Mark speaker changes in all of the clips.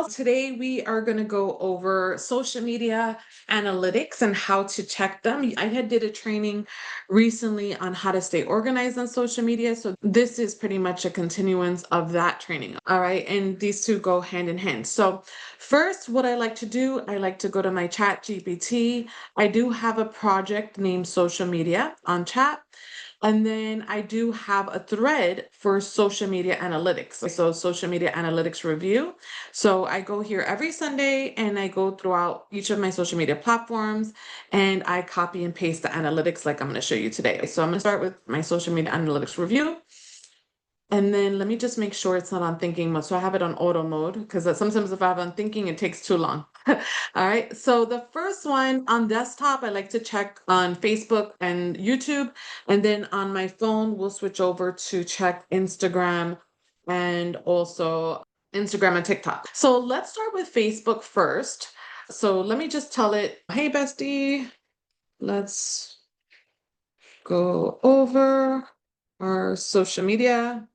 Speaker 1: Today we are going to go over social media analytics and how to check them. I had did a training recently on how to stay organized on social media. So this is pretty much a continuance of that training. All right. And these two go hand in hand. So first, what I like to do, I like to go to my ChatGPT. I do have a project named social media on chat. And then I do have a thread for social media analytics. So social media analytics review. So I go here every Sunday and I go throughout each of my social media platforms and I copy and paste the analytics like I'm going to show you today. So I'm going to start with my social media analytics review. And then let me just make sure it's not on thinking mode. So I have it on auto mode because sometimes if I have on thinking, it takes too long. All right. So the first one on desktop, I like to check on Facebook and YouTube. And then on my phone, we'll switch over to check Instagram and also Instagram and TikTok. So let's start with Facebook first. So let me just tell it, hey, bestie, let's go over our social media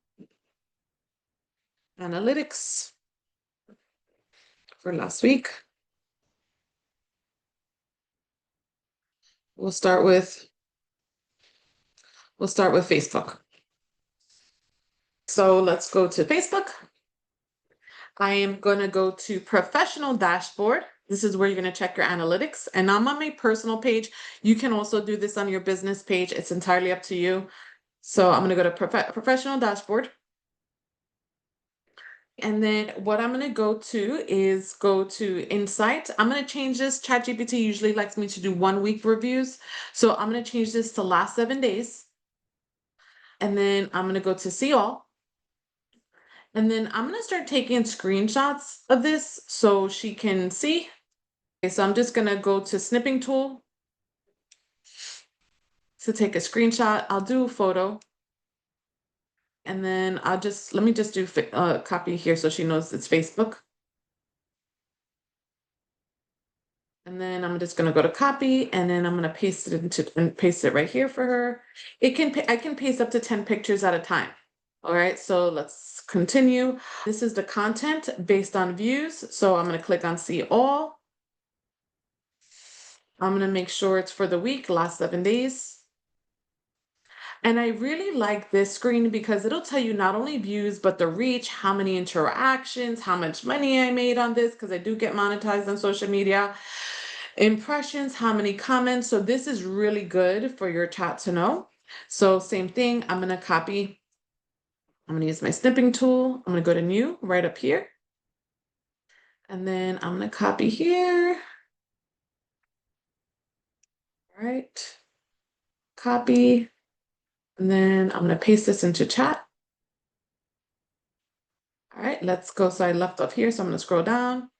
Speaker 1: analytics for last week. We'll start with Facebook. So let's go to Facebook. I am going to go to professional dashboard. This is where you're going to check your analytics. And I'm on my personal page. You can also do this on your business page. It's entirely up to you. So I'm going to go to professional dashboard. And then what I'm going to go to is go to Insight. I'm going to change this. ChatGPT usually likes me to do 1 week reviews. So I'm going to change this to last 7 days. And then I'm going to go to see all. And then I'm going to start taking screenshots of this so she can see. Okay, so I'm just going to go to snipping tool to take a screenshot. I'll do a photo. And then let me just do copy here so she knows it's Facebook. And then I'm just going to go to copy and then I'm going to paste it right here for her. I can paste up to 10 pictures at a time. All right, so let's continue. This is the content based on views. So I'm going to click on see all. I'm going to make sure it's for the week, last 7 days. And I really like this screen because it'll tell you not only views, but the reach, how many interactions, how much money I made on this, because I do get monetized on social media, impressions, how many comments. So this is really good for your chat to know. So same thing, I'm going to copy. I'm going to use my snipping tool. I'm going to go to new right up here. And then I'm going to copy here. All right. Copy. And then I'm going to paste this into chat. All right, let's go. So I left off here. So I'm going to scroll down.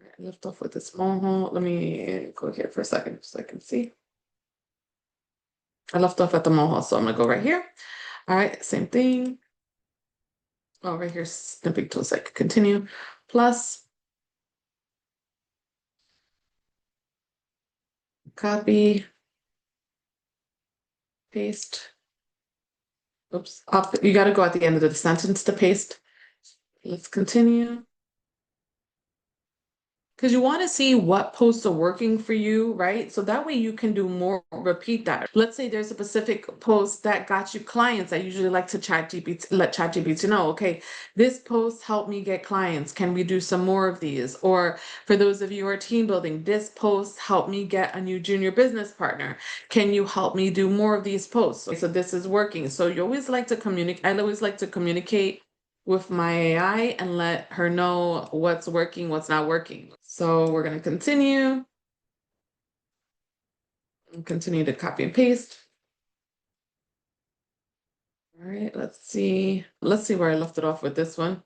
Speaker 1: I left off with this mohole. Let me go here for a second so I can see. I left off at the mohole. So I'm going to go right here. All right, same thing. Oh, right here, snipping tool so I can continue. Plus, copy, paste. Oops, you got to go at the end of the sentence to paste. Let's continue. Because you want to see what posts are working for you, right? So that way you can do more, repeat that. Let's say there's a specific post that got you clients. I usually like to let ChatGPT know, okay, this post helped me get clients. Can we do some more of these? Or for those of you who are team building, this post helped me get a new junior business partner. Can you help me do more of these posts? So this is working. So you always like to communicate. I always like to communicate with my AI and let her know what's working, what's not working. So we're going to continue and continue to copy and paste. All right, let's see. Let's see where I left it off with this one.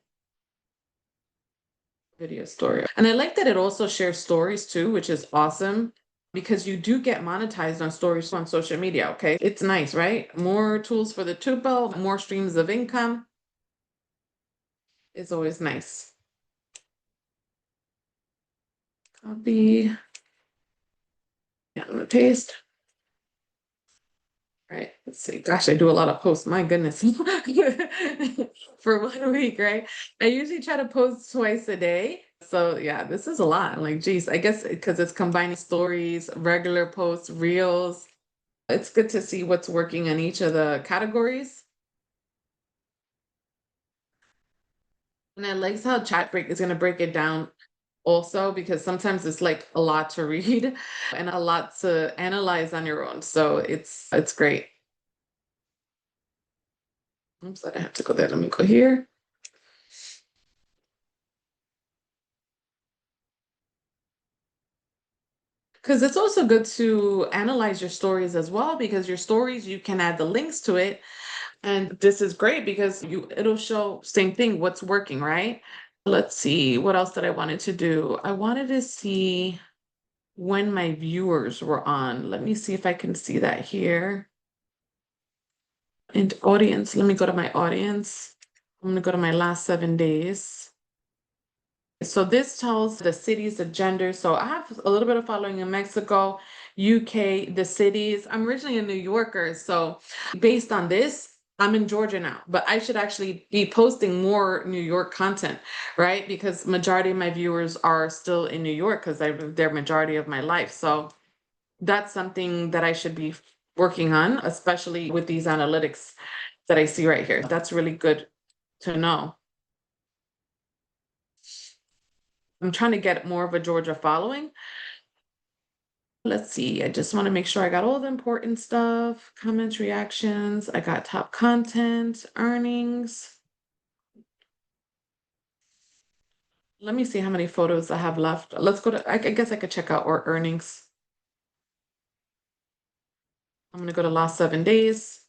Speaker 1: Video story. And I like that it also shares stories too, which is awesome because you do get monetized on stories on social media. Okay, it's nice, right? More tools for the tuple, more streams of income. It's always nice. Copy. Yeah, I'm gonna paste. Right. Let's see. Gosh, I do a lot of posts. My goodness. For 1 week, right? I usually try to post twice a day. So yeah, this is a lot. I'm like, geez, I guess because it's combining stories, regular posts, reels. It's good to see what's working in each of the categories. And I like how chat break is going to break it down also because sometimes it's like a lot to read and a lot to analyze on your own. So it's great. Oops, I didn't have to go there. Let me go here. Because it's also good to analyze your stories as well, because your stories, you can add the links to it. And this is great because it'll show same thing, what's working, right? Let's see, what else did I wanted to do? I wanted to see when my viewers were on. Let me see if I can see that here. And audience, let me go to my audience. I'm gonna go to my last 7 days. So this tells the cities, the gender. So I have a little bit of following in Mexico, UK, the cities. I'm originally a New Yorker, so based on this, I'm in Georgia now, but I should actually be posting more New York content, right? Because majority of my viewers are still in New York because I lived there majority of my life. So that's something that I should be working on, especially with these analytics that I see right here. That's really good to know. I'm trying to get more of a Georgia following. Let's see. I just want to make sure I got all the important stuff. Comments, reactions. I got top content, earnings. Let me see how many photos I have left. Let's go to, I guess I could check out our earnings. I'm going to go to last 7 days.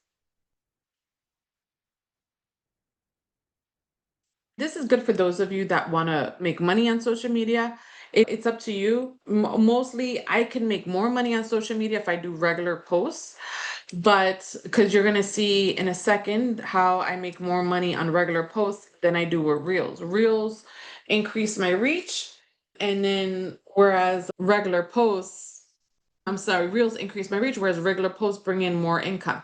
Speaker 1: This is good for those of you that want to make money on social media. It's up to you. Mostly, I can make more money on social media if I do regular posts, but because you're going to see in a second how I make more money on regular posts than I do with reels. Reels increase my reach, and then whereas regular posts, I'm sorry, reels increase my reach, whereas regular posts bring in more income.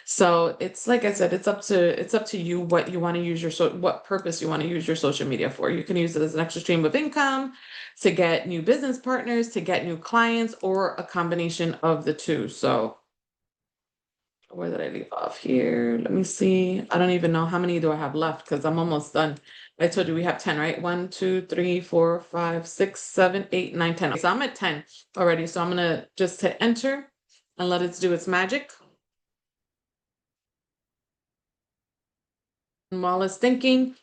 Speaker 1: So it's like I said, it's up to you what you want to use what purpose you want to use your social media for. You can use it as an extra stream of income, to get new business partners, to get new clients, or a combination of the two. So where did I leave off here? Let me see. I don't even know how many do I have left because I'm almost done. I told you we have 10, right? 1, 2, 3, 4, 5, 6, 7, 8, 9, 10. So I'm at 10 already. So I'm gonna just hit enter and let it do its magic. And while it's thinking,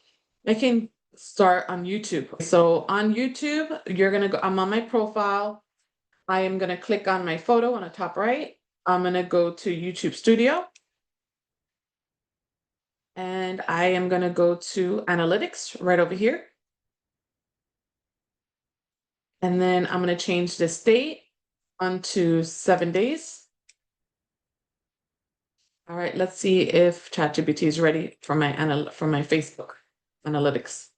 Speaker 1: I can start on YouTube. So on YouTube, you're gonna go, I'm on my profile. I am gonna click on my photo on the top right. I'm gonna go to YouTube Studio. And I am going to go to analytics right over here. And then I'm going to change the state onto 7 days. All right, let's see if ChatGPT is ready for my Facebook analytics.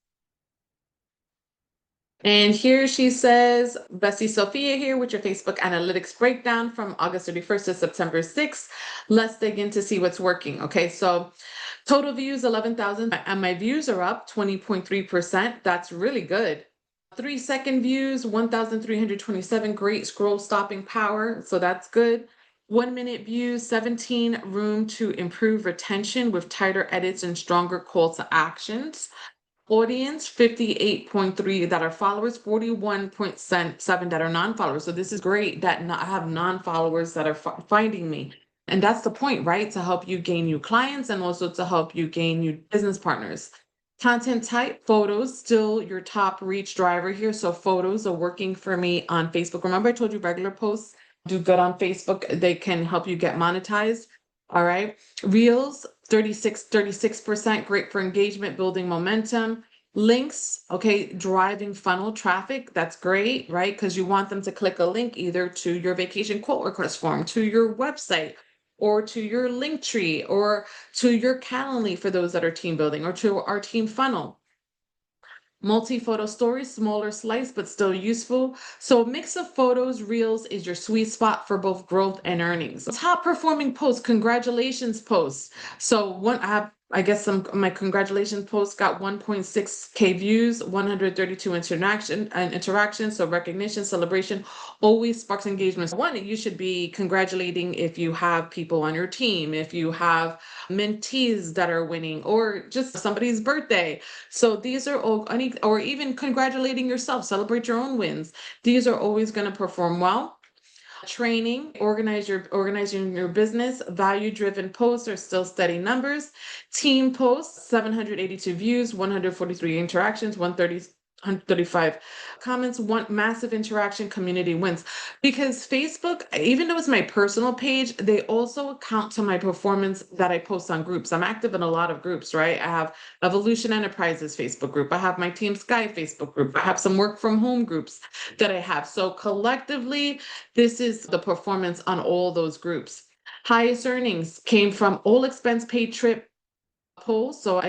Speaker 1: And here she says, Bessie Sophia here with your Facebook analytics breakdown from August 31st to September 6th. Let's dig in to see what's working. Okay, so total views 11,000 and my views are up 20.3%. That's really good. 3-second views 1,327. Great scroll stopping power. So that's good. 1 minute views 17. Room to improve retention with tighter edits and stronger call to actions. Audience 58.3 that are followers, 41.7 that are non-followers. So this is great that I have non-followers that are finding me. And that's the point, right? To help you gain new clients and also to help you gain new business partners. Content type, photos, still your top reach driver here. So photos are working for me on Facebook. Remember I told you regular posts do good on Facebook. They can help you get monetized. All right. Reels, 36%, great for engagement, building momentum. Links, okay, driving funnel traffic, that's great, right? Because you want them to click a link either to your vacation quote request form, to your website, or to your Linktree, or to your Calendly for those that are team building, or to our team funnel. Multi-photo stories, smaller slice, but still useful. So a mix of photos, reels is your sweet spot for both growth and earnings. Top performing posts, congratulations posts. So I guess some my congratulations posts got 1.6K views, 132 interactions. So recognition, celebration always sparks engagement. One, you should be congratulating if you have people on your team, if you have mentees that are winning, or just somebody's birthday. So these are all, or even congratulating yourself, celebrate your own wins. These are always going to perform well. Training, organizing your business, value-driven posts are still steady numbers. Team posts, 782 views, 143 interactions, 135 comments, one massive interaction, community wins. Because Facebook, even though it's my personal page, they also count to my performance that I post on groups. I'm active in a lot of groups, right? I have Evolution Enterprises Facebook group. I have my Team Sky Facebook group. I have some work from home groups that I have. So collectively, this is the performance on all those groups. Highest earnings came from all expense paid trip poll. So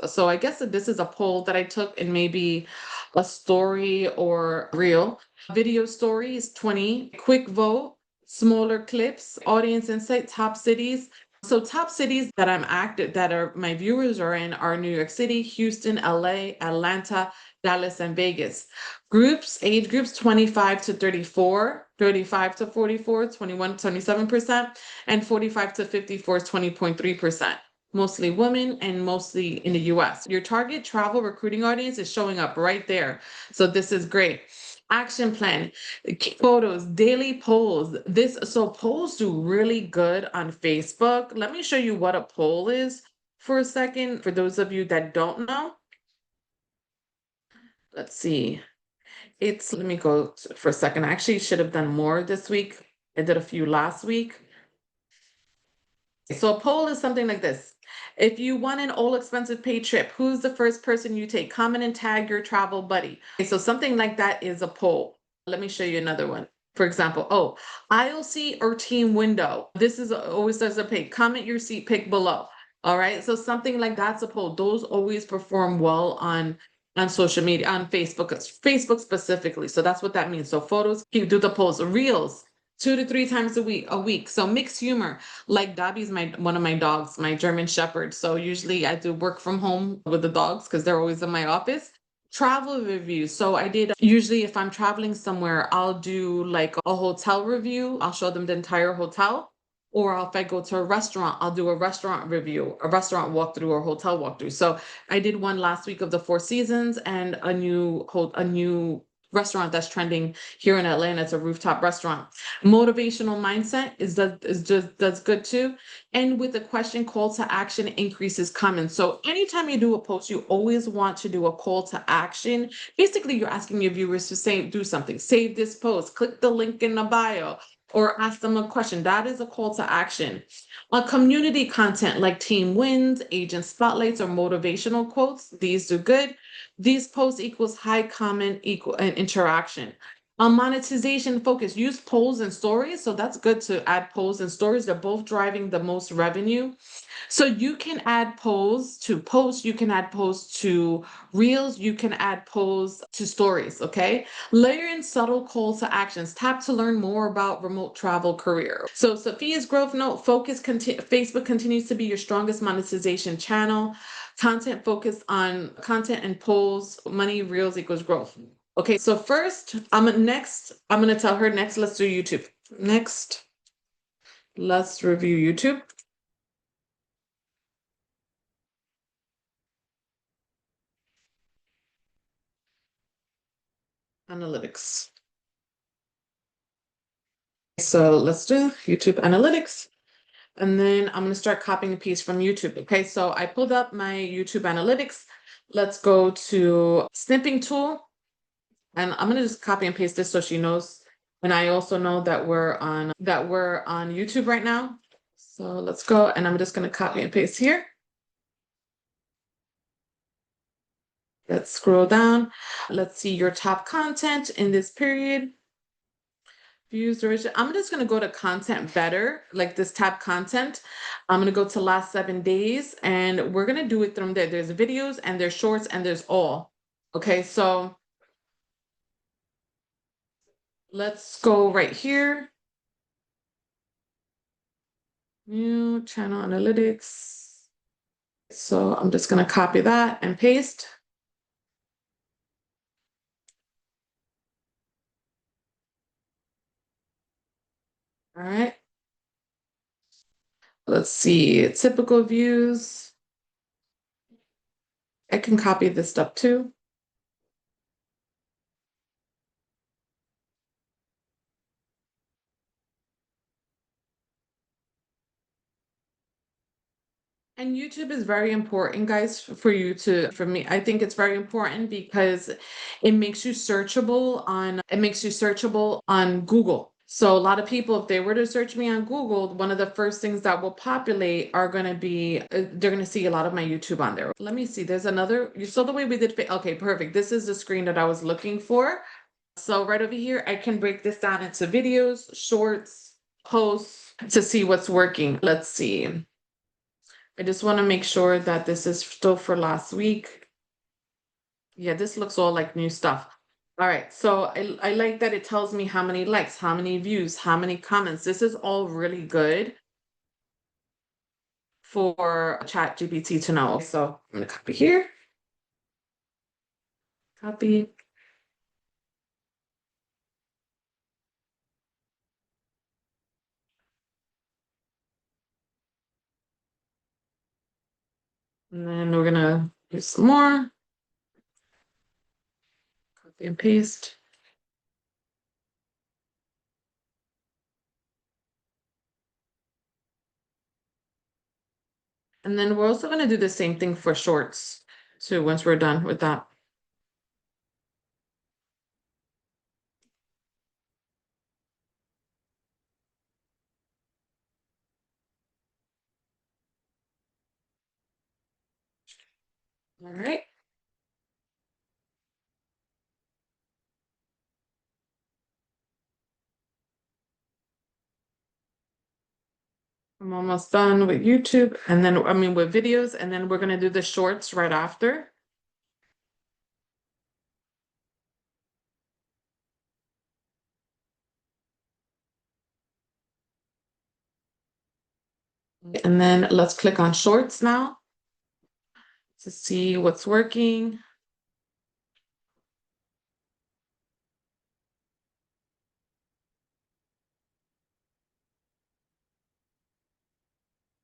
Speaker 1: so I guess that this is a poll that I took in maybe a story or reel. Video stories, 20, quick vote, smaller clips, audience insight, top cities. So top cities that I'm active, that are my viewers are in, are New York City, Houston, LA, Atlanta, Dallas, and Vegas. Groups, age groups 25 to 34, 35 to 44, 21, 27%, and 45 to 54 is 20.3%. Mostly women and mostly in the US. Your target travel recruiting audience is showing up right there. So this is great. Action plan, photos, daily polls. So polls do really good on Facebook. Let me show you what a poll is for a second. For those of you that don't know, let's see. Let me go for a second. I actually should have done more this week. I did a few last week. So a poll is something like this. If you want an all expensive paid trip, who's the first person you take? Comment and tag your travel buddy. Okay, so something like that is a poll. Let me show you another one. For example, aisle seat or team window. This is always says a pick. Comment your seat pick below. All right. So something like that's a poll. Those always perform well on social media, on Facebook specifically. So that's what that means. So photos, you do the polls, reels, 2 to 3 times a week. So mixed humor. Like Dobby's one of my dogs, my German Shepherd. So usually I do work from home with the dogs because they're always in my office. Travel reviews. So I did usually if I'm traveling somewhere, I'll do like a hotel review. I'll show them the entire hotel. Or if I go to a restaurant, I'll do a restaurant review, a restaurant walkthrough or hotel walkthrough. So I did one last week of the Four Seasons and a new restaurant that's trending here in Atlanta. It's a rooftop restaurant. Motivational mindset that's good too. And with the question, call to action increases comments. So anytime you do a post, you always want to do a call to action. Basically, you're asking your viewers to do something. Save this post, click the link in the bio, or ask them a question. That is a call to action. Community content like team wins, agent spotlights, or motivational quotes, these do good. These posts equals high comment equal and interaction. Monetization focus, use polls and stories. So that's good to add polls and stories. They're both driving the most revenue. So you can add polls to posts, you can add polls to reels, you can add polls to stories, okay? Layer in subtle calls to actions. Tap to learn more about remote travel career. So Sophia's growth note, Facebook continues to be your strongest monetization channel. Content focused on content and polls, money, reels equals growth. Okay, so first, I'm gonna tell her next, let's do YouTube. Next, let's review YouTube. Analytics. So let's do YouTube analytics. And then I'm going to start copying a piece from YouTube. Okay, so I pulled up my YouTube analytics. Let's go to snipping tool. And I'm going to just copy and paste this so she knows. And I also know that we're on YouTube right now. So let's go. And I'm just going to copy and paste here. Let's scroll down. Let's see your top content in this period. Views duration. I'm just going to go to content better, like this tab content. I'm going to go to last 7 days and we're going to do it from there. There's videos and there's shorts and there's all. Okay, so let's go right here. New channel analytics. So I'm just going to copy that and paste. All right. Let's see, typical views. I can copy this stuff too. And YouTube is very important, guys, for you to, for me, I think it's very important because it makes you searchable on Google. So a lot of people, if they were to search me on Google, one of the first things that will populate are going to be, they're going to see a lot of my YouTube on there. Let me see, there's another, you saw the way we did, okay, perfect. This is the screen that I was looking for. So right over here, I can break this down into videos, shorts, posts to see what's working. Let's see. I just want to make sure that this is still for last week. Yeah, this looks all like new stuff. All right, so I like that it tells me how many likes, how many views, how many comments. This is all really good for ChatGPT to know. So I'm gonna copy here, copy. And then we're gonna do some more, copy and paste. And then we're also gonna do the same thing for shorts too, once we're done with that. All right. I'm almost done with YouTube and then, I mean, with videos, and then we're gonna do the shorts right after. And then let's click on shorts now to see what's working.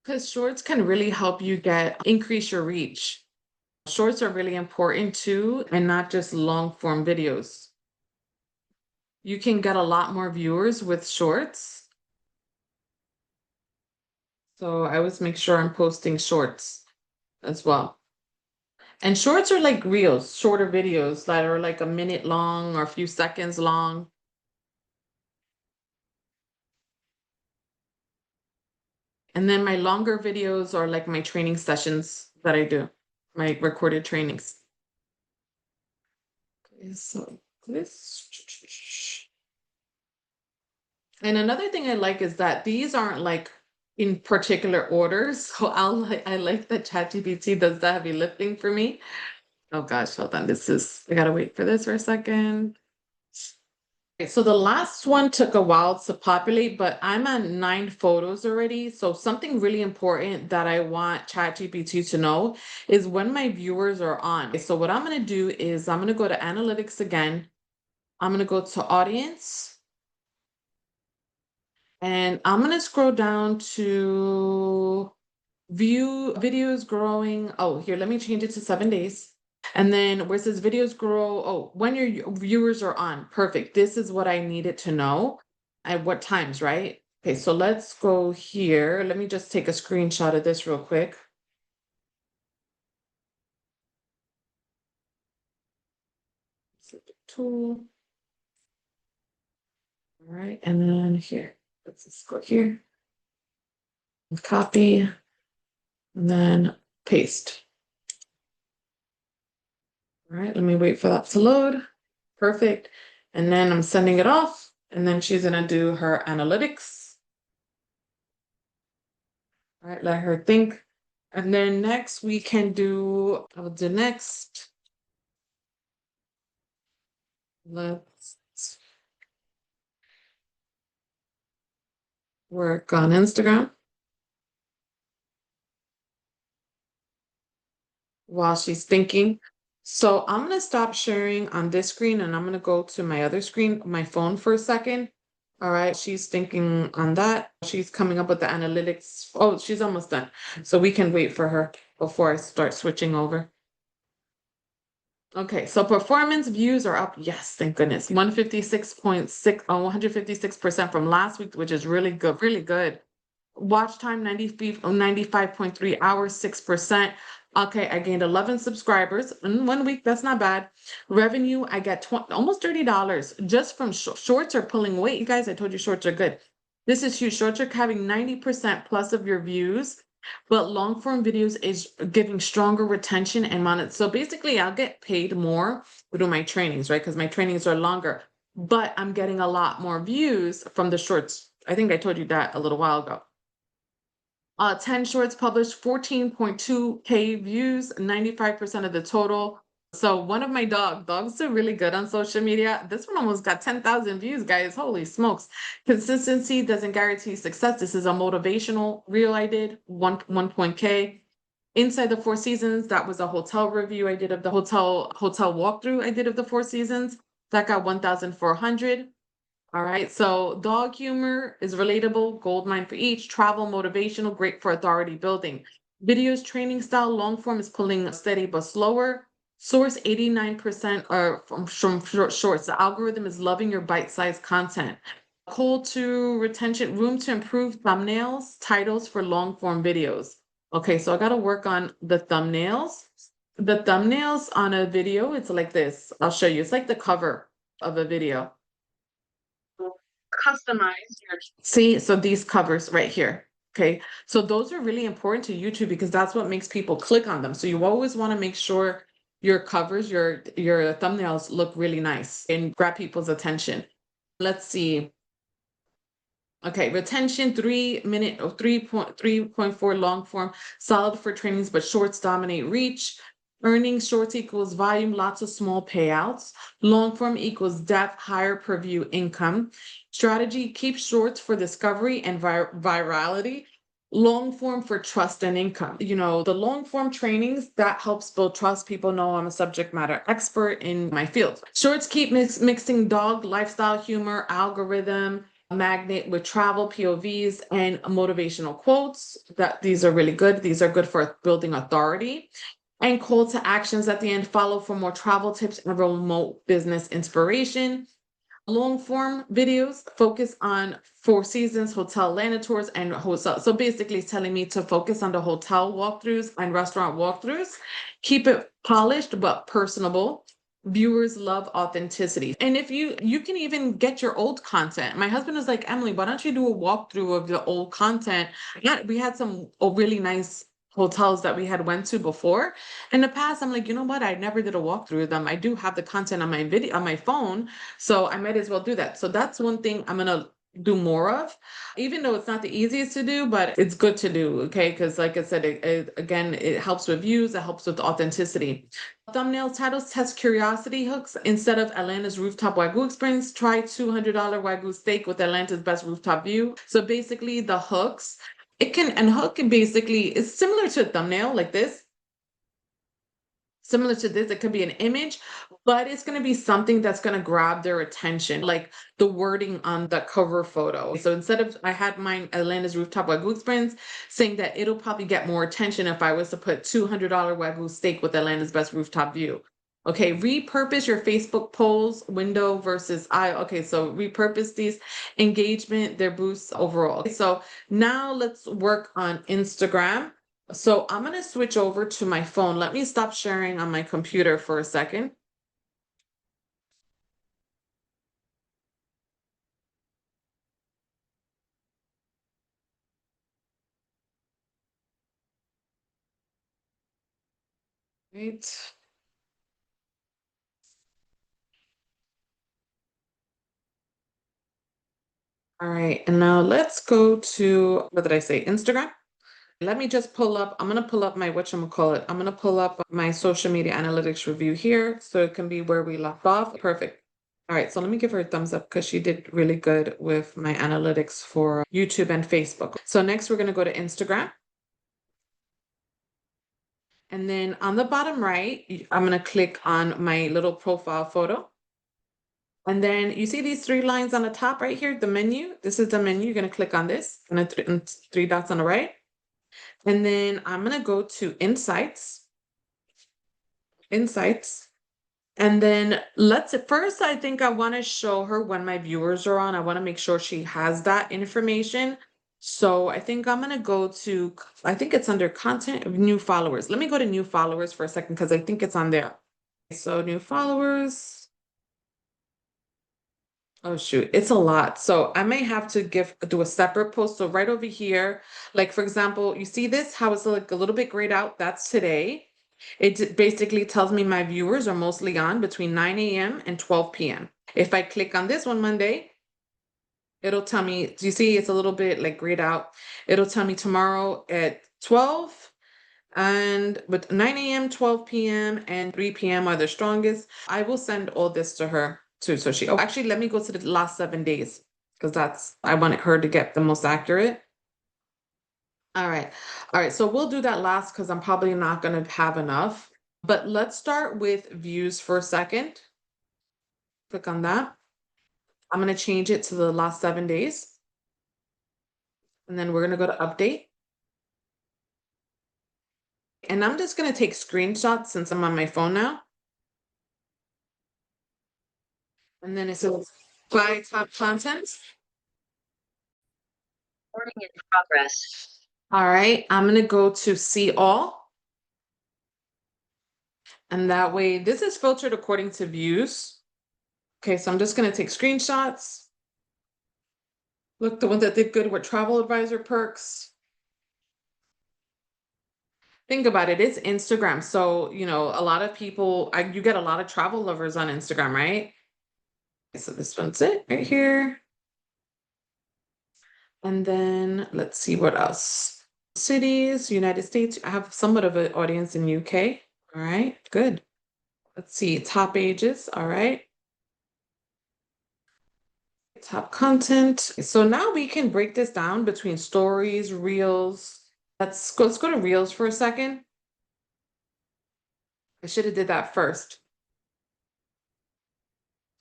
Speaker 1: Because shorts can really help you increase your reach. Shorts are really important too, and not just long form videos. You can get a lot more viewers with shorts. So I always make sure I'm posting shorts as well. And shorts are like reels, shorter videos that are like a minute long or a few seconds long. And then my longer videos are like my training sessions that I do, my recorded trainings. Okay, so this. And another thing I like is that these aren't like in particular orders. So I like that ChatGPT does the heavy lifting for me. Oh gosh, hold on. I gotta wait for this for a second. Okay, so the last one took a while to populate, but I'm at 9 photos already. So something really important that I want ChatGPT to know is when my viewers are on. So what I'm gonna do is I'm gonna go to analytics again. I'm gonna go to audience. And I'm gonna scroll down to view videos growing. Oh, here, let me change it to 7 days. And then where it says videos grow, oh, when your viewers are on. Perfect. This is what I needed to know at what times, right? Okay, so let's go here. Let me just take a screenshot of this real quick. Tool. All right, and then here, let's just go here. Copy, and then paste. All right, let me wait for that to load. Perfect. And then I'm sending it off, and then she's gonna do her analytics. All right, let her think. And then next we can do, I will do next. Let's work on Instagram while she's thinking. So I'm gonna stop sharing on this screen and I'm gonna go to my other screen, my phone for a second. All right, she's thinking on that. She's coming up with the analytics. Oh, she's almost done. So we can wait for her before I start switching over. Okay, so performance views are up. Yes, thank goodness. 156.6, 156% from last week, which is really good, really good. Watch time 95.3 hours, 6%. Okay, I gained 11 subscribers in 1 week. That's not bad. Revenue, I got almost $30 just from shorts are pulling weight. You guys, I told you shorts are good. This is huge. Shorts are having 90% plus of your views, but long form videos is giving stronger retention and money. So basically, I'll get paid more to do my trainings, right? Because my trainings are longer, but I'm getting a lot more views from the shorts. I think I told you that a little while ago. 10 shorts published, 14.2K views, 95% of the total. So one of my dogs are really good on social media. This one almost got 10,000 views, guys. Holy smokes. Consistency doesn't guarantee success. This is a motivational reel I did, 1K. Inside the Four Seasons, that was a hotel review I did of the hotel walkthrough I did of the Four Seasons. That got 1,400. All right, so dog humor is relatable, gold mine for each, travel motivational, great for authority building. Videos training style, long form is pulling steady but slower. Source 89% are from shorts. The algorithm is loving your bite-sized content. Call to retention, room to improve thumbnails, titles for long form videos. Okay, so I got to work on the thumbnails. The thumbnails on a video, it's like this. I'll show you. It's like the cover of a video. Customize your see, so these covers right here. Okay. So those are really important to YouTube because that's what makes people click on them. So you always want to make sure your covers, your thumbnails look really nice and grab people's attention. Let's see. Okay, retention 3 minute or 3.4 long form, solid for trainings, but shorts dominate reach. Earnings shorts equals volume, lots of small payouts. Long form equals depth, higher per view income. Strategy, keep shorts for discovery and virality. Long form for trust and income. You know, the long form trainings that helps build trust. People know I'm a subject matter expert in my field. Shorts keep mixing dog lifestyle humor, algorithm, magnet with travel POVs and motivational quotes. That these are really good. These are good for building authority. And call to actions at the end. Follow for more travel tips and remote business inspiration. Long form videos focus on Four Seasons, hotel Atlanta tours, and hotel. So basically, it's telling me to focus on the hotel walkthroughs and restaurant walkthroughs. Keep it polished but personable. Viewers love authenticity. And if you can even get your old content. My husband was like, Emily, why don't you do a walkthrough of the old content? Yeah, we had some really nice hotels that we had went to before. In the past, I'm like, you know what? I never did a walkthrough of them. I do have the content on my video on my phone, so I might as well do that. So that's one thing I'm gonna do more of, even though it's not the easiest to do, but it's good to do. Okay, because like I said, again, it helps with views, it helps with authenticity. Thumbnail titles test curiosity hooks. Instead of Atlanta's rooftop Wagyu experience, try $200 Wagyu steak with Atlanta's best rooftop view. So basically, the hooks, hook can basically, it's similar to a thumbnail like this. Similar to this, it could be an image, but it's going to be something that's going to grab their attention, like the wording on the cover photo. So instead of, I had mine Atlanta's rooftop Wagyu experience, saying that it'll probably get more attention if I was to put $200 Wagyu steak with Atlanta's best rooftop view. Okay, repurpose your Facebook polls, window versus I. Okay, so repurpose these engagement, their boosts overall. So now let's work on Instagram. So I'm going to switch over to my phone. Let me stop sharing on my computer for a second. Right. All right. And now let's go to, what did I say? Instagram. Let me just pull up, I'm going to pull up my, whatchamacallit. I'm going to pull up my social media analytics review here. So it can be where we left off. Perfect. All right, so let me give her a thumbs up because she did really good with my analytics for YouTube and Facebook. So next we're going to go to Instagram. And then on the bottom right, I'm going to click on my little profile photo. And then you see these three lines on the top right here, the menu. This is the menu. You're going to click on this and three dots on the right. And then I'm going to go to Insights. Insights. And then first, I think I want to show her when my viewers are on. I want to make sure she has that information. So I think I'm going to go to, I think it's under content of new followers. Let me go to new followers for a second because I think it's on there. So new followers. Oh shoot, it's a lot. So I may have to do a separate post. So right over here, like for example, you see this, how it's like a little bit grayed out. That's today. It basically tells me my viewers are mostly on between 9 a.m. and 12 p.m. If I click on this one Monday, it'll tell me, do you see it's a little bit like grayed out? It'll tell me tomorrow at 12 and but 9 a.m., 12 p.m., and 3 p.m. are the strongest. I will send all this to her too. So actually, let me go to the last 7 days because I wanted her to get the most accurate. All right. All right. So we'll do that last because I'm probably not going to have enough. But let's start with views for a second. Click on that. I'm going to change it to the last 7 days. And then we're going to go to update. And I'm just going to take screenshots since I'm on my phone now. And then it says by top content. Recording in progress. All right, I'm going to go to see all. And that way, this is filtered according to views. Okay, so I'm just going to take screenshots. Look, the ones that did good were travel advisor perks. Think about it, it's Instagram. So, a lot of people, you get a lot of travel lovers on Instagram, right? So this one's it right here. And then let's see what else. Cities, United States. I have somewhat of an audience in UK. All right, good. Let's see, top ages. All right. Top content. So now we can break this down between stories, reels. Let's go to reels for a second. I should have did that first.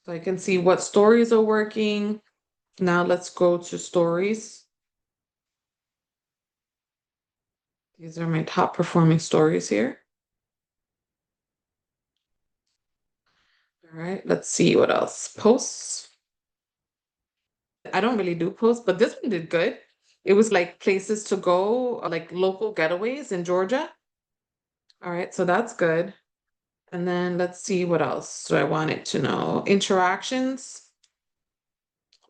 Speaker 1: So I can see what stories are working. Now let's go to stories. These are my top performing stories here. All right, let's see what else. Posts. I don't really do posts, but this one did good. It was like places to go, like local getaways in Georgia. All right, so that's good. And then let's see what else do I want it to know. Interactions.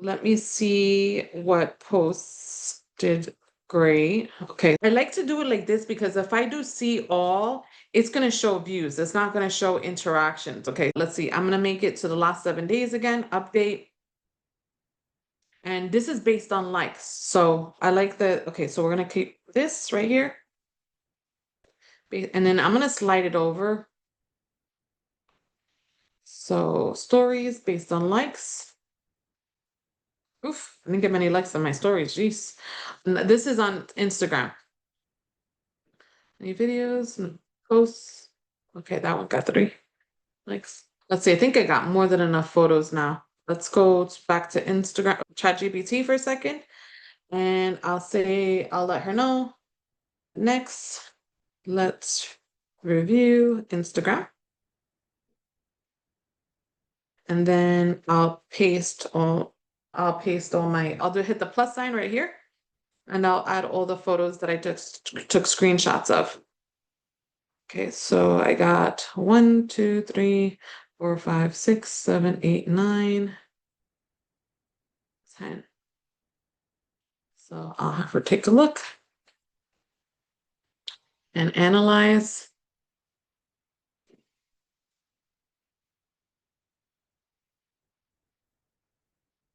Speaker 1: Let me see what posts did great. Okay, I like to do it like this because if I do see all, it's going to show views. It's not going to show interactions. Okay, let's see. I'm going to make it to the last 7 days again, update. And this is based on likes. So I like okay, so we're going to keep this right here. And then I'm going to slide it over. So stories based on likes. Oof, I didn't get many likes on my stories. Jeez. This is on Instagram. Any videos? No. Posts? Okay, that one got 3 likes. Let's see. I think I got more than enough photos now. Let's go back to Instagram, ChatGPT for a second. And I'll let her know. Next, let's review Instagram. And then I'll hit the plus sign right here. And I'll add all the photos that I just took screenshots of. Okay, so I got 1, 2, 3, 4, 5, 6, 7, 8, 9, 10. So I'll have her take a look and analyze.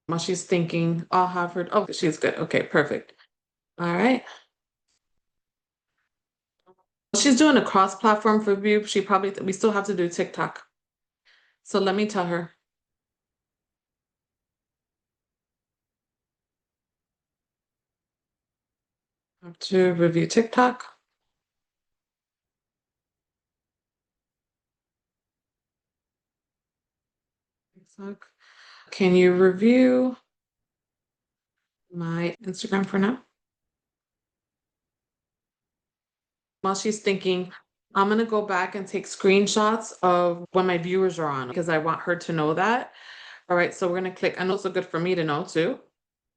Speaker 1: While she's thinking, I'll have her. Oh, she's good. Okay, perfect. All right. She's doing a cross-platform review. We still have to do TikTok. So let me tell her. Have to review TikTok. TikTok. Can you review my Instagram for now? While she's thinking, I'm gonna go back and take screenshots of when my viewers are on because I want her to know that. All right, so we're gonna click, and also good for me to know too.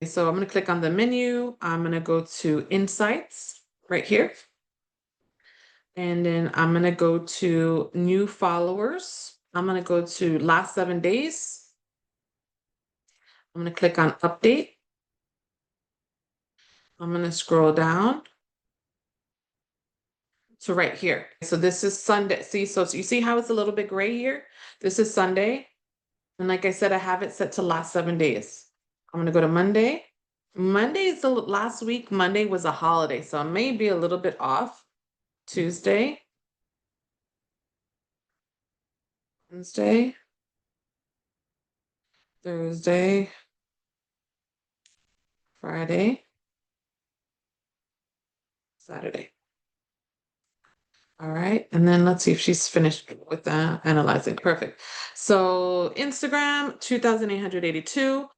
Speaker 1: So I'm gonna click on the menu. I'm gonna go to Insights right here. And then I'm gonna go to New Followers. I'm gonna go to Last 7 days. I'm gonna click on Update. I'm gonna scroll down to right here. So this is Sunday. See, so you see how it's a little bit gray here? This is Sunday. And like I said, I have it set to last 7 days. I'm gonna go to Monday. Monday is the last week. Monday was a holiday, so I may be a little bit off. Tuesday, Wednesday, Thursday, Friday, Saturday. All right. And then let's see if she's finished with that analyzing. Perfect. So Instagram, 2,882.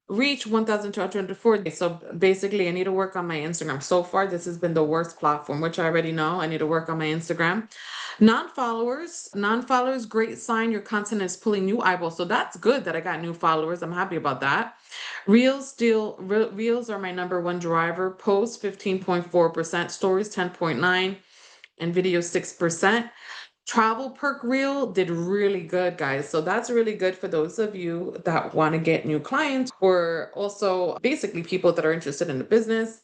Speaker 1: Reach 1,240. So basically, I need to work on my Instagram. So far, this has been the worst platform, which I already know. I need to work on my Instagram. Non-followers, great sign your content is pulling new eyeballs. So that's good that I got new followers. I'm happy about that. Reels are my number one driver. Posts 15.4%, stories 10.9, and video 6%. Travel perk reel did really good, guys. So that's really good for those of you that want to get new clients or also basically people that are interested in the business.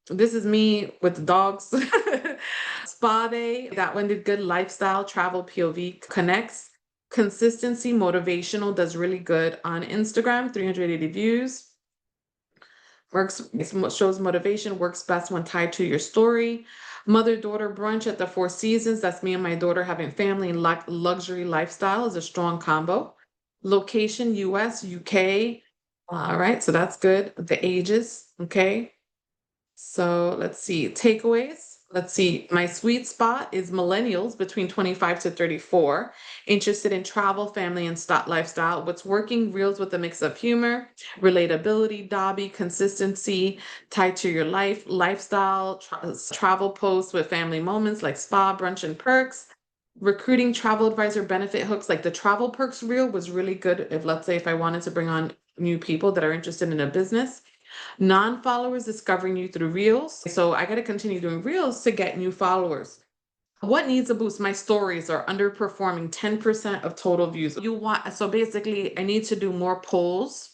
Speaker 1: This is me with the dogs. Spa day, that one did good. Lifestyle, travel, POV connects. Consistency, motivational does really good on Instagram, 380 views. Shows motivation, works best when tied to your story. Mother-daughter brunch at the Four Seasons. That's me and my daughter having family and luxury lifestyle is a strong combo. Location, US, UK. All right, so that's good. The ages, okay. So let's see, takeaways. Let's see, my sweet spot is millennials between 25 to 34, interested in travel, family, and lifestyle. What's working, reels with a mix of humor, relatability, Dobby, consistency, tied to your lifestyle, travel posts with family moments like spa, brunch, and perks. Recruiting travel advisor benefit hooks, like the travel perks reel was really good if, let's say, if I wanted to bring on new people that are interested in a business. Non-followers discovering you through reels. So I got to continue doing reels to get new followers. What needs a boost? My stories are underperforming 10% of total views. So basically, I need to do more polls,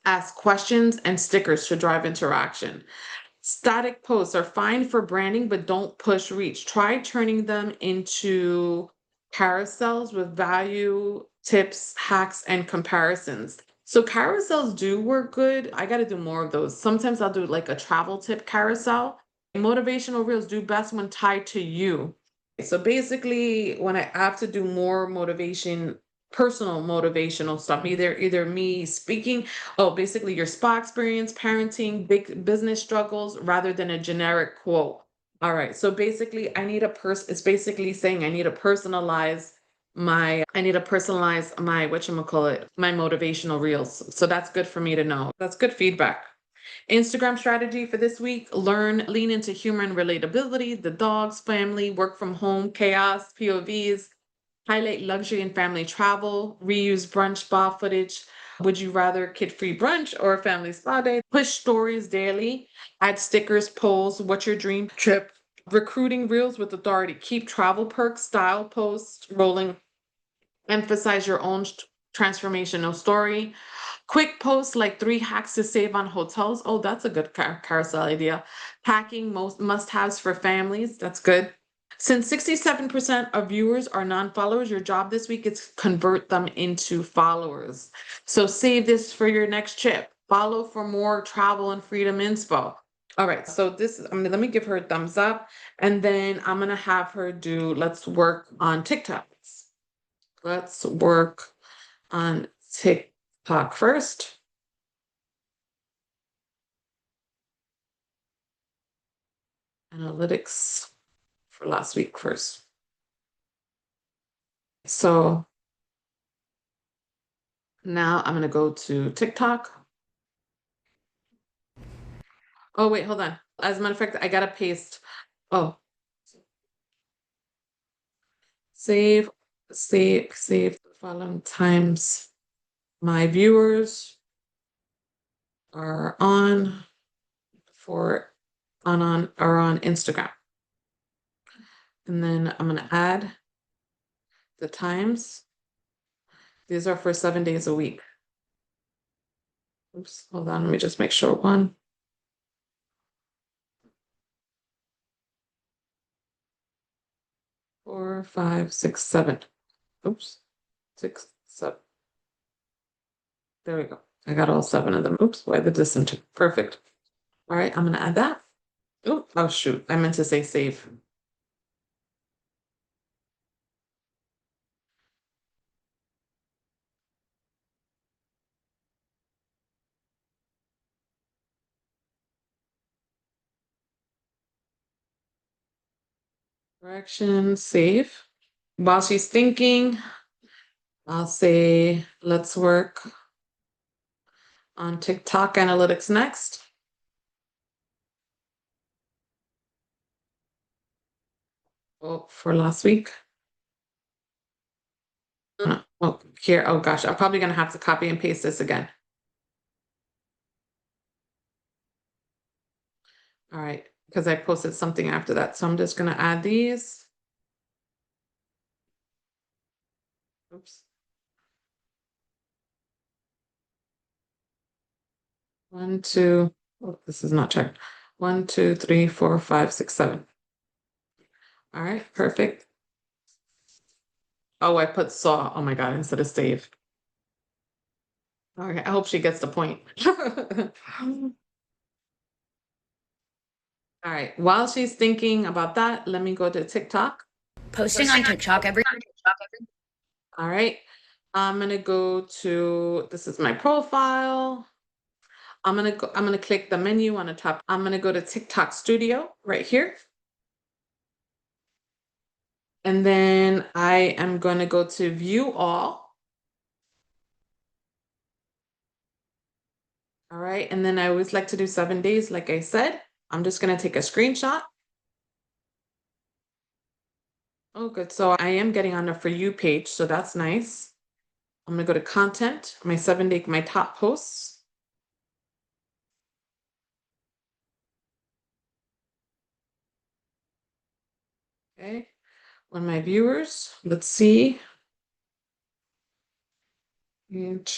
Speaker 1: ask questions, and stickers to drive interaction. Static posts are fine for branding, but don't push reach. Try turning them into carousels with value, tips, hacks, and comparisons. So carousels do work good. I got to do more of those. Sometimes I'll do like a travel tip carousel. Motivational reels do best when tied to you. So basically, when I have to do more motivation, personal motivational stuff, either me speaking, oh, basically your spa experience, parenting, big business struggles, rather than a generic quote. All right. So basically, it's basically saying I need to personalize my, whatchamacallit, my motivational reels. So that's good for me to know. That's good feedback. Instagram strategy for this week: lean into humor and relatability, the dogs, family, work from home, chaos, POVs, highlight luxury and family travel, reuse brunch spa footage. Would you rather kid-free brunch or family spa day? Push stories daily, add stickers, polls, what's your dream trip? Recruiting reels with authority, keep travel perks, style posts rolling, emphasize your own transformational story. Quick posts like 3 hacks to save on hotels. Oh, that's a good carousel idea. Packing most must-haves for families. That's good. Since 67% of viewers are non-followers, your job this week is convert them into followers. So save this for your next trip. Follow for more travel and freedom inspo. All right, so let me give her a thumbs up, and then I'm gonna have her let's work on TikTok. Let's work on TikTok first. analytics for last week first. So now I'm gonna go to TikTok. Oh, wait, hold on. As a matter of fact, I gotta paste. Oh, save the following times my viewers are on are on Instagram. And then I'm gonna add the times. These are for 7 days a week. Oops, hold on, let me just make sure. 1, 4, 5, 6, 7. Oops, 6, 7. There we go. I got all 7 of them. Oops, why the distance? Perfect. All right, I'm gonna add that. Oh shoot, I meant to say save. Correction, save. While she's thinking, I'll say, let's work on TikTok analytics next. Oh, for last week. Oh, here. Oh gosh, I'm probably gonna have to copy and paste this again. All right, because I posted something after that. So I'm just gonna add these. Oops. 1, 2. Oh, this is not checked. 1, 2, 3, 4, 5, 6, 7. All right, perfect. Oh, I put saw. Oh my God, instead of save. Okay, I hope she gets the point. All right, while she's thinking about that, let me go to TikTok.
Speaker 2: Posting on TikTok every
Speaker 1: All right, I'm gonna go to, this is my profile. I'm gonna click the menu on the top. I'm gonna go to TikTok Studio right here. And then I am gonna go to view all. All right, and then I always like to do 7 days, like I said. I'm just gonna take a screenshot. Oh, good. So I am getting on the For You page, so that's nice. I'm gonna go to content, my 7-day, my top posts. Okay, one of my viewers, let's see. And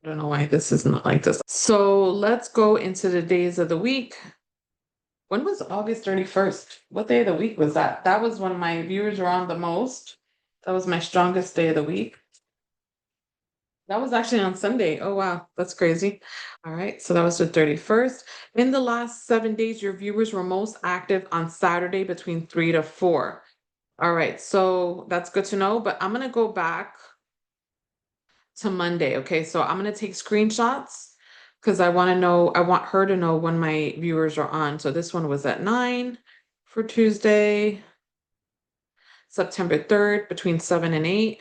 Speaker 1: I don't know why this is not like this. So let's go into the days of the week. When was August 31st? What day of the week was that? That was when my viewers were on the most. That was my strongest day of the week. That was actually on Sunday. Oh, wow. That's crazy. All right. So that was the 31st. In the last 7 days, your viewers were most active on Saturday between 3 to 4. All right. So that's good to know. But I'm going to go back to Monday. Okay. So I'm going to take screenshots because I want to know, I want her to know when my viewers are on. So this one was at 9 for Tuesday, September 3rd, between 7 and 8,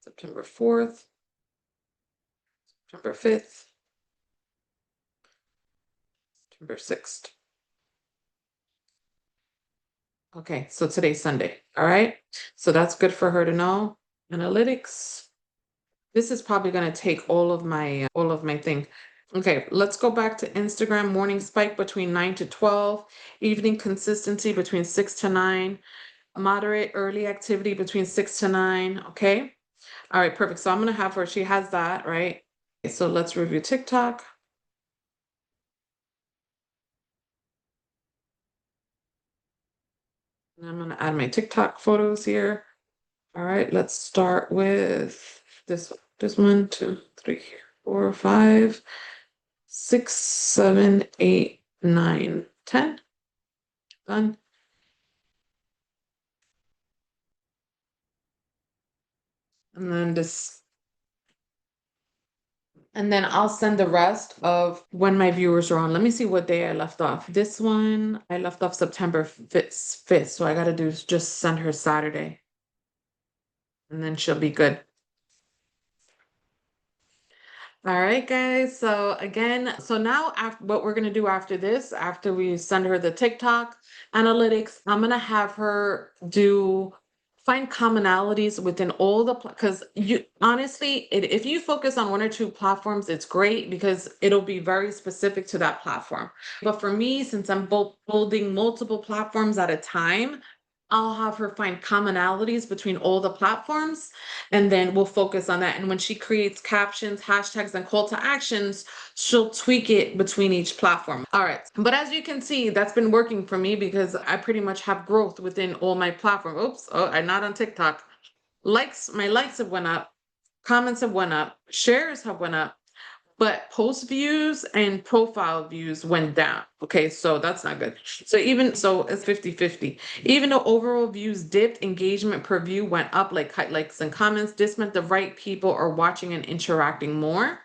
Speaker 1: September 4th, September 5th, September 6th. Okay, so today's Sunday. All right. So that's good for her to know. Analytics. This is probably going to take all of my thing. Okay, let's go back to Instagram. Morning spike between 9 to 12, evening consistency between 6 to 9, moderate early activity between 6 to 9. Okay. All right, perfect. So I'm going to have her, she has that, right? Okay, so let's review TikTok. And I'm going to add my TikTok photos here. All right, let's start with this one, 2, 3, 4, 5, 6, 7, 8, 9, 10. Done. And then this, And then I'll send the rest of when my viewers are on. Let me see what day I left off. This one, I left off September 5th. So I got to do is just send her Saturday. And then she'll be good. All right, guys. So again, so now after what we're gonna do after this, after we send her the TikTok analytics, I'm gonna have her find commonalities within all the because you honestly, if you focus on one or two platforms, it's great because it'll be very specific to that platform. But for me, since I'm both building multiple platforms at a time, I'll have her find commonalities between all the platforms and then we'll focus on that. And when she creates captions, hashtags, and call to actions, she'll tweak it between each platform. All right. But as you can see, that's been working for me because I pretty much have growth within all my platforms. Oops. Oh, I'm not on TikTok. My likes have went up, comments have went up, shares have went up, but post views and profile views went down. Okay, so that's not good. So even so it's 50-50. Even though overall views dipped, engagement per view went up like likes and comments. This meant the right people are watching and interacting more.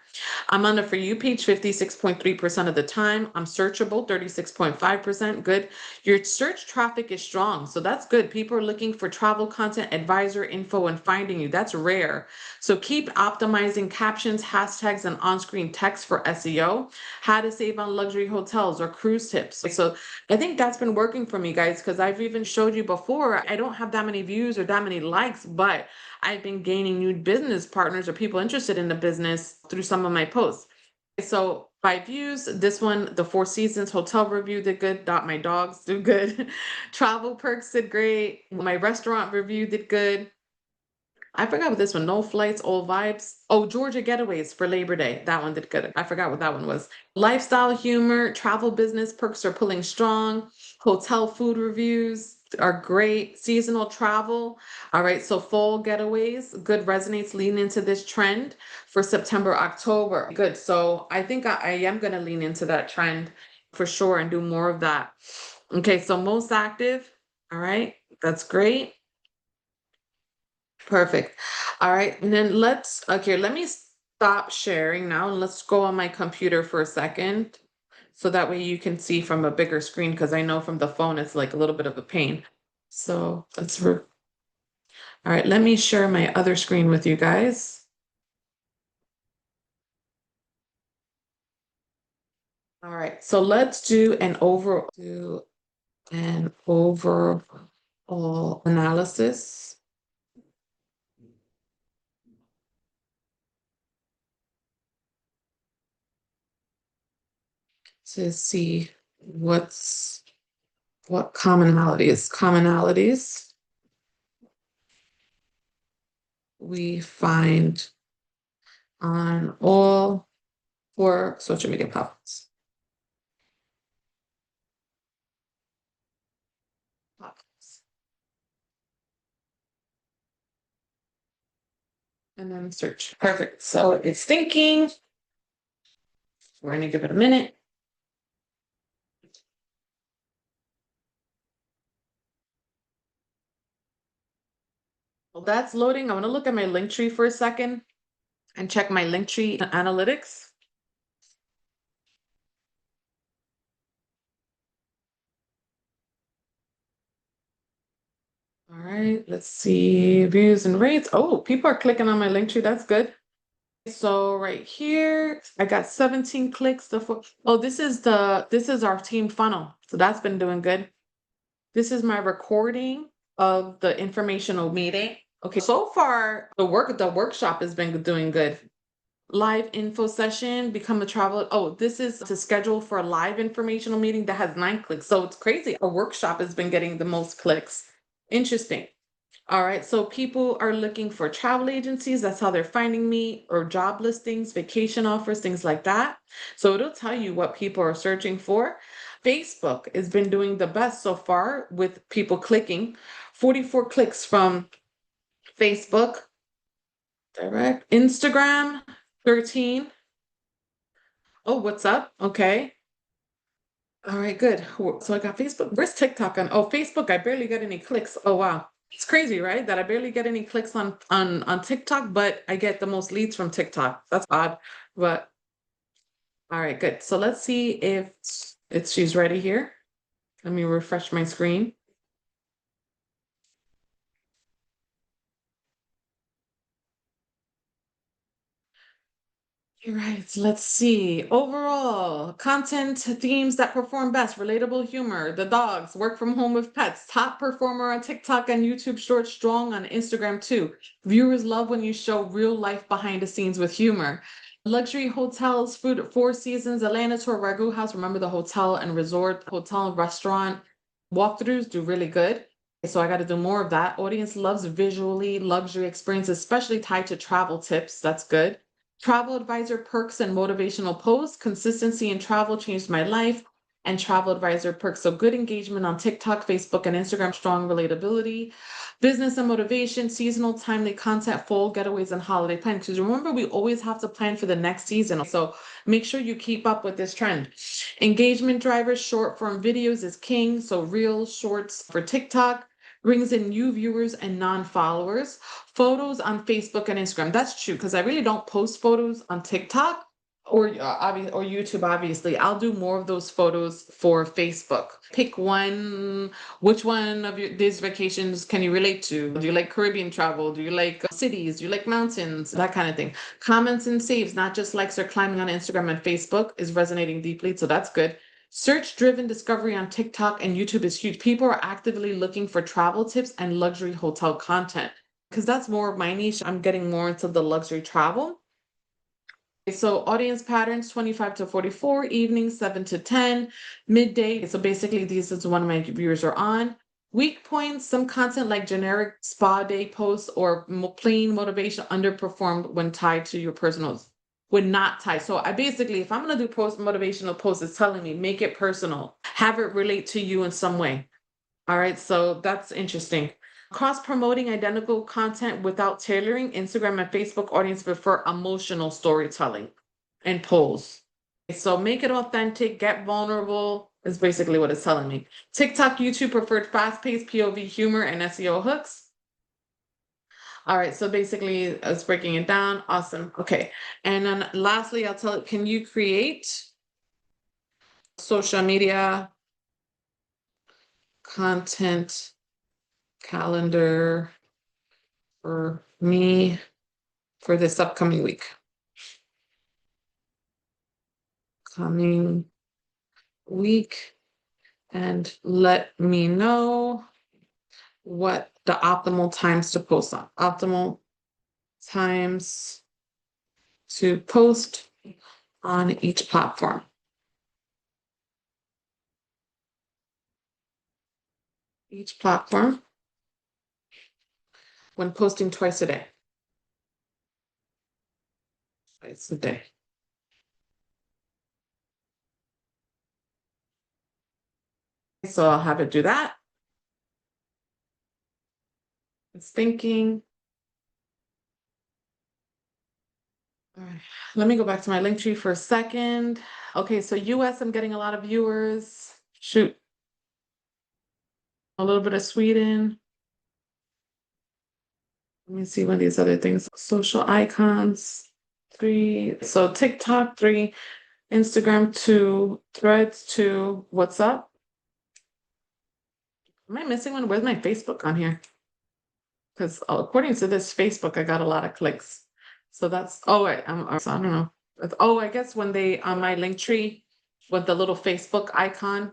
Speaker 1: I'm on the For You page 56.3% of the time. I'm searchable 36.5%. Good. Your search traffic is strong. So that's good. People are looking for travel content, advisor info, and finding you. That's rare. So keep optimizing captions, hashtags, and on-screen text for SEO. How to save on luxury hotels or cruise tips. So I think that's been working for me, guys, because I've even showed you before, I don't have that many views or that many likes, but I've been gaining new business partners or people interested in the business through some of my posts. So by views, this one, the Four Seasons hotel review did good. My dogs do good. Travel perks did great. My restaurant review did good. I forgot what this one. No flights, all vibes. Oh, Georgia Getaways for Labor Day. That one did good. I forgot what that one was. Lifestyle humor, travel business perks are pulling strong. Hotel food reviews are great. Seasonal travel. All right. So fall getaways, good resonates. Lean into this trend for September, October. Good. So I think I am going to lean into that trend for sure and do more of that. Okay. So most active. All right. That's great. Perfect. All right. And then okay, let me stop sharing now and let's go on my computer for a second. So that way you can see from a bigger screen because I know from the phone it's like a little bit of a pain. So all right, let me share my other screen with you guys. All right, so let's do an overall analysis. To see what commonalities we find on all four social media platforms. And then search. Perfect. So it's thinking. We're going to give it a minute. Well, that's loading. I want to look at my Linktree for a second and check my Linktree analytics. All right, let's see views and rates. Oh, people are clicking on my Linktree. That's good. So right here, I got 17 clicks. Oh, this is our team funnel. So that's been doing good. This is my recording of the informational meeting. Okay, so far the workshop has been doing good. Live info session, become a traveler. Oh, this is to schedule for a live informational meeting that has 9 clicks. So it's crazy. A workshop has been getting the most clicks. Interesting. All right, so people are looking for travel agencies. That's how they're finding me, or job listings, vacation offers, things like that. So it'll tell you what people are searching for. Facebook has been doing the best so far with people clicking. 44 clicks from Facebook. Direct. Instagram, 13. Oh, what's up? Okay. All right, good. So I got Facebook. Where's TikTok on? Oh, Facebook, I barely got any clicks. Oh, wow. It's crazy, right? That I barely get any clicks on TikTok, but I get the most leads from TikTok. That's odd, but all right, good. So let's see if she's ready here. Let me refresh my screen. All right, let's see. Overall, content themes that perform best, relatable humor, the dogs, work from home with pets, top performer on TikTok and YouTube Shorts, strong on Instagram too. Viewers love when you show real life behind the scenes with humor. Luxury hotels, food, Four Seasons, Atlanta tour, Ragu House. Remember the hotel and resort, hotel and restaurant walkthroughs do really good. So I got to do more of that. Audience loves visually luxury experiences, especially tied to travel tips. That's good. Travel advisor perks and motivational posts. Consistency in travel changed my life. And travel advisor perks. So good engagement on TikTok, Facebook, and Instagram. Strong relatability. Business and motivation. Seasonal timely content. Fall getaways and holiday plans. Because remember, we always have to plan for the next season. So make sure you keep up with this trend. Engagement drivers. Short form videos is king. So real shorts for TikTok brings in new viewers and non-followers. Photos on Facebook and Instagram. That's true because I really don't post photos on TikTok or YouTube. Obviously, I'll do more of those photos for Facebook. Pick one. Which one of these vacations can you relate to? Do you like Caribbean travel? Do you like cities? Do you like mountains? That kind of thing. Comments and saves, not just likes or climbing on Instagram and Facebook, is resonating deeply. So that's good. Search driven discovery on TikTok and YouTube is huge. People are actively looking for travel tips and luxury hotel content because that's more of my niche. I'm getting more into the luxury travel. So audience patterns 25 to 44, evening 7 to 10, midday. So basically these is one of my viewers are on. Weak points, some content like generic spa day posts or plain motivation underperformed when tied to your personals. When not tied. So I basically, if I'm gonna do post motivational posts, it's telling me make it personal, have it relate to you in some way. All right, so that's interesting. Cross promoting identical content without tailoring. Instagram and Facebook audience prefer emotional storytelling and polls. So make it authentic, get vulnerable is basically what it's telling me. TikTok, YouTube preferred fast-paced POV humor and SEO hooks. All right, so basically it's breaking it down. Awesome. Okay. And then lastly, I'll tell it, can you create social media content calendar for me for this upcoming week? Coming week, and let me know what the optimal times to post on. Optimal times to post on each platform. Each platform when posting twice a day. Twice a day. So I'll have it do that. It's thinking. All right, let me go back to my Linktree for a second. Okay, so US, I'm getting a lot of viewers. Shoot. A little bit of Sweden. Let me see one of these other things. Social icons, 3. So TikTok, 3. Instagram, 2. Threads, 2. What's up? Am I missing one? Where's my Facebook on here? Because according to this Facebook, I got a lot of clicks. So that's, oh, wait, so I don't know. Oh, I guess when they, on my Linktree with the little Facebook icon,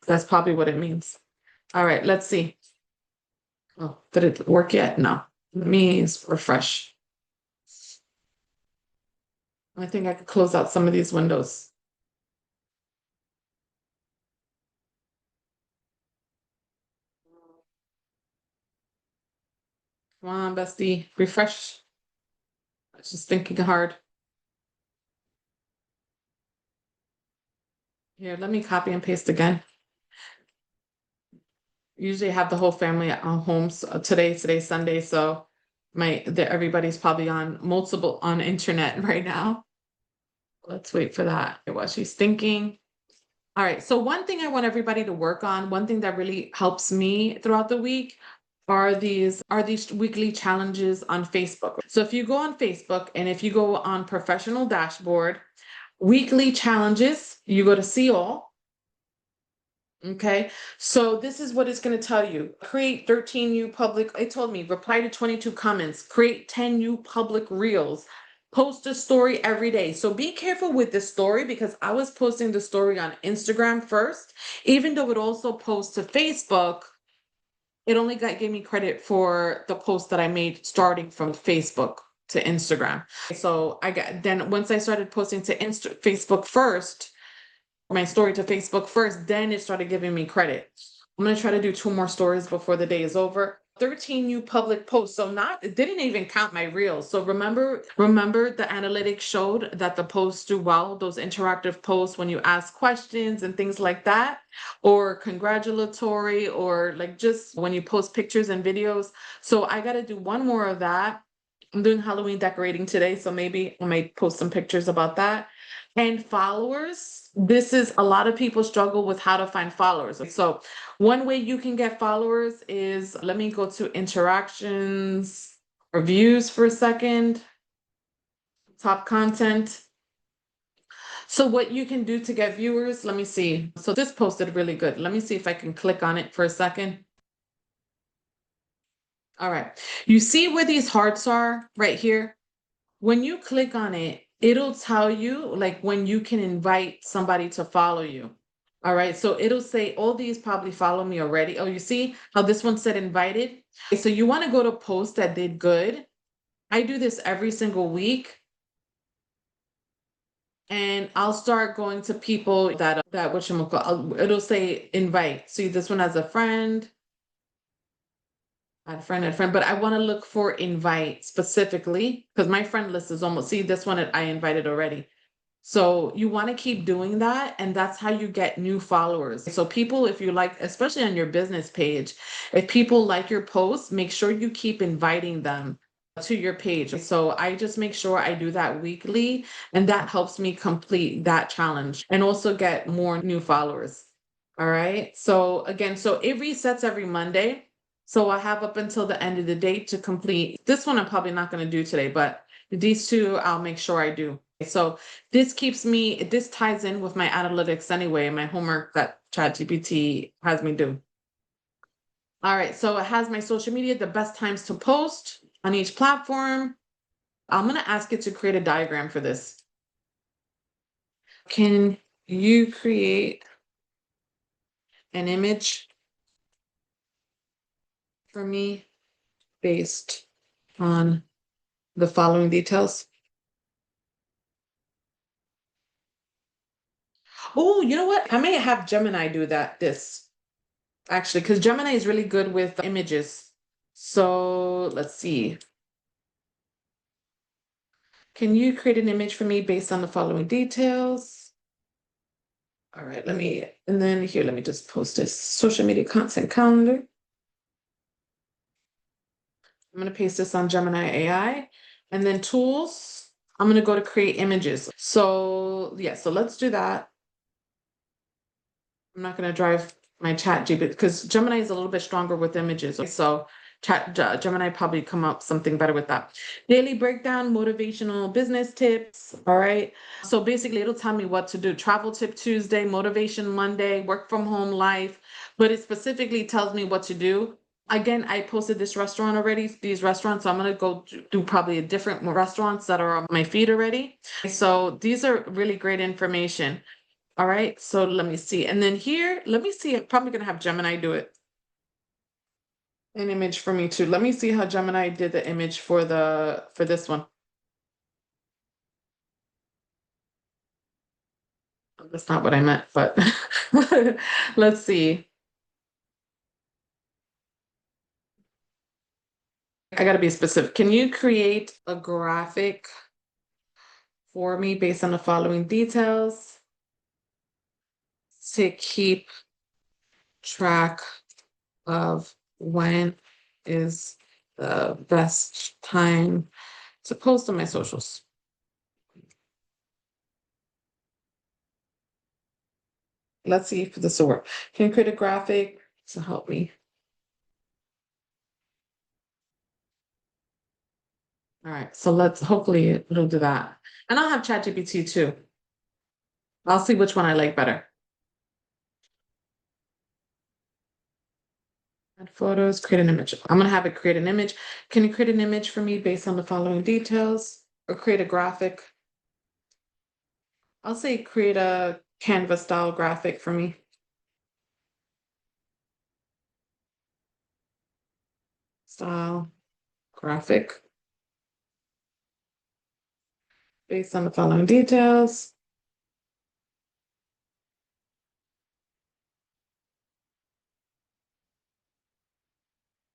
Speaker 1: that's probably what it means. All right, let's see. Oh, did it work yet? No. Let me refresh. I think I could close out some of these windows. Come on, bestie, refresh. I was just thinking hard. Here, let me copy and paste again. Usually I have the whole family at home. So today's Sunday, so everybody's probably on multiple on internet right now. Let's wait for that while she's thinking. All right. So one thing I want everybody to work on, one thing that really helps me throughout the week are these weekly challenges on Facebook. So if you go on Facebook and if you go on professional dashboard, weekly challenges, you go to see all. Okay, so this is what it's going to tell you. Create 13 new public, it told me, reply to 22 comments, create 10 new public reels, post a story every day. So be careful with this story because I was posting the story on Instagram first, even though it also posts to Facebook. It only gave me credit for the post that I made starting from Facebook to Instagram. So then once I started posting to Facebook first, my story to Facebook first, then it started giving me credit. I'm gonna try to do 2 more stories before the day is over. 13 new public posts. So it didn't even count my reels. So remember the analytics showed that the posts do well, those interactive posts when you ask questions and things like that, or congratulatory, or like just when you post pictures and videos. So I gotta do 1 more of that. I'm doing Halloween decorating today, so maybe I might post some pictures about that. And followers, this is a lot of people struggle with how to find followers. So one way you can get followers is, let me go to interactions, reviews for a second, top content. So what you can do to get viewers, let me see. So this posted really good. Let me see if I can click on it for a second. All right. You see where these hearts are right here? When you click on it, it'll tell you like when you can invite somebody to follow you. All right, so it'll say all these probably follow me already. Oh, you see how this one said invited? So you want to go to posts that did good. I do this every single week. And I'll start going to people that whatchamacallit, it'll say invite. See, this one has a friend. Add friend, but I want to look for invite specifically because my friend list is almost, see this one I invited already. So you want to keep doing that, and that's how you get new followers. So people, if you like, especially on your business page, if people like your posts, make sure you keep inviting them to your page. So I just make sure I do that weekly, and that helps me complete that challenge and also get more new followers. All right. So again, so it resets every Monday. So I have up until the end of the day to complete. This one I'm probably not going to do today, but these two I'll make sure I do. So this ties in with my analytics anyway, my homework that ChatGPT has me do. All right, so it has my social media, the best times to post on each platform. I'm gonna ask it to create a diagram for this. Can you create an image for me based on the following details? Oh, you know what? I may have Gemini do this actually, because Gemini is really good with images. So let's see. Can you create an image for me based on the following details? All right, and then here, let me just post this social media content calendar. I'm going to paste this on Gemini AI, and then tools. I'm going to go to create images. So yeah, so let's do that. I'm not going to drive my ChatGPT because Gemini is a little bit stronger with images. So Gemini probably come up something better with that. Daily breakdown, motivational business tips. All right. So basically it'll tell me what to do. Travel tip Tuesday, motivation Monday, work from home life, but it specifically tells me what to do. Again, I posted this restaurant already, these restaurants. So I'm going to go do probably a different restaurants that are on my feed already. So these are really great information. All right, so let me see. And then here, let me see. I'm probably gonna have Gemini do it. An image for me too. Let me see how Gemini did the image for this one. That's not what I meant, but let's see. I gotta be specific. Can you create a graphic for me based on the following details to keep track of when is the best time to post on my socials? Let's see if this will work. Can you create a graphic to help me? All right, so hopefully it'll do that. And I'll have ChatGPT too. I'll see which one I like better. Add photos, create an image. I'm gonna have it create an image. Can you create an image for me based on the following details? Or create a graphic? I'll say create a Canva style graphic for me. Style graphic based on the following details.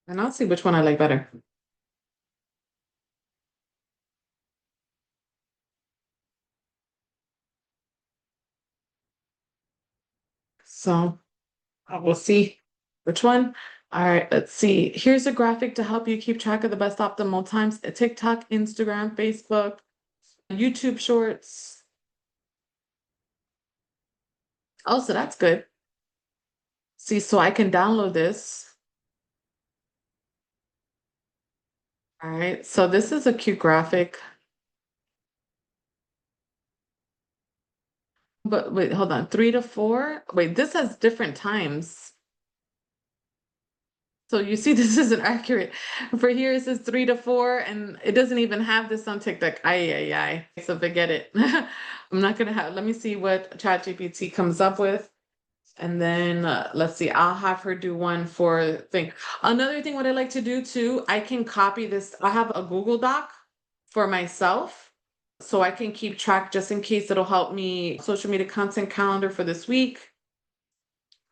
Speaker 1: And I'll see which one I like better. So I will see which one. All right, let's see. Here's a graphic to help you keep track of the best optimal times. TikTok, Instagram, Facebook, YouTube Shorts. Oh, so that's good. See, so I can download this. All right, so this is a cute graphic. But wait, hold on. 3 to 4. Wait, this has different times. So you see, this isn't accurate. For here, it says 3 to 4, and it doesn't even have this on TikTok. Ay. So forget it. I'm not gonna have, let me see what ChatGPT comes up with. And then let's see, I'll have her do one for thing. Another thing, what I like to do too, I can copy this. I have a Google Doc for myself. So I can keep track just in case it'll help me social media content calendar for this week.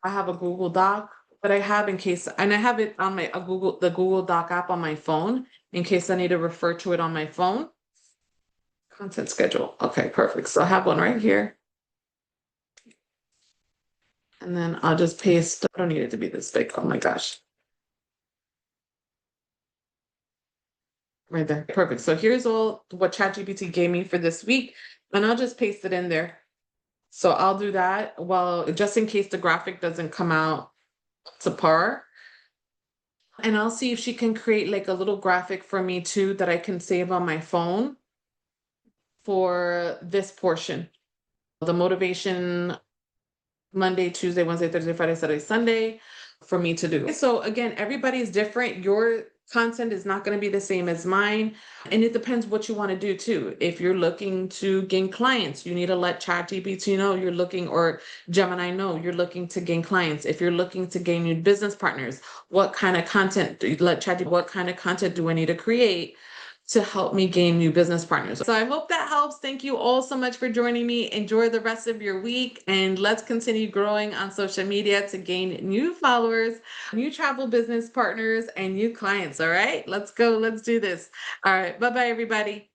Speaker 1: I have a Google Doc that I have in case, and I have it on the Google Doc app on my phone in case I need to refer to it on my phone. Content schedule. Okay, perfect. So I have one right here. And then I'll just paste. I don't need it to be this big. Oh my gosh. Right there. Perfect. So here's all what ChatGPT gave me for this week, and I'll just paste it in there. So I'll do that. Well, just in case the graphic doesn't come out to par. And I'll see if she can create like a little graphic for me too that I can save on my phone for this portion. The motivation Monday, Tuesday, Wednesday, Thursday, Friday, Saturday, Sunday for me to do. So again, everybody's different. Your content is not going to be the same as mine. And it depends what you want to do too. If you're looking to gain clients, you need to let ChatGPT know you're looking, or Gemini know you're looking to gain clients. If you're looking to gain new business partners, what kind of content do you let ChatGPT, what kind of content do I need to create to help me gain new business partners? So I hope that helps. Thank you all so much for joining me. Enjoy the rest of your week, and let's continue growing on social media to gain new followers, new travel business partners, and new clients. All right, let's go. Let's do this. All right. Bye-bye, everybody.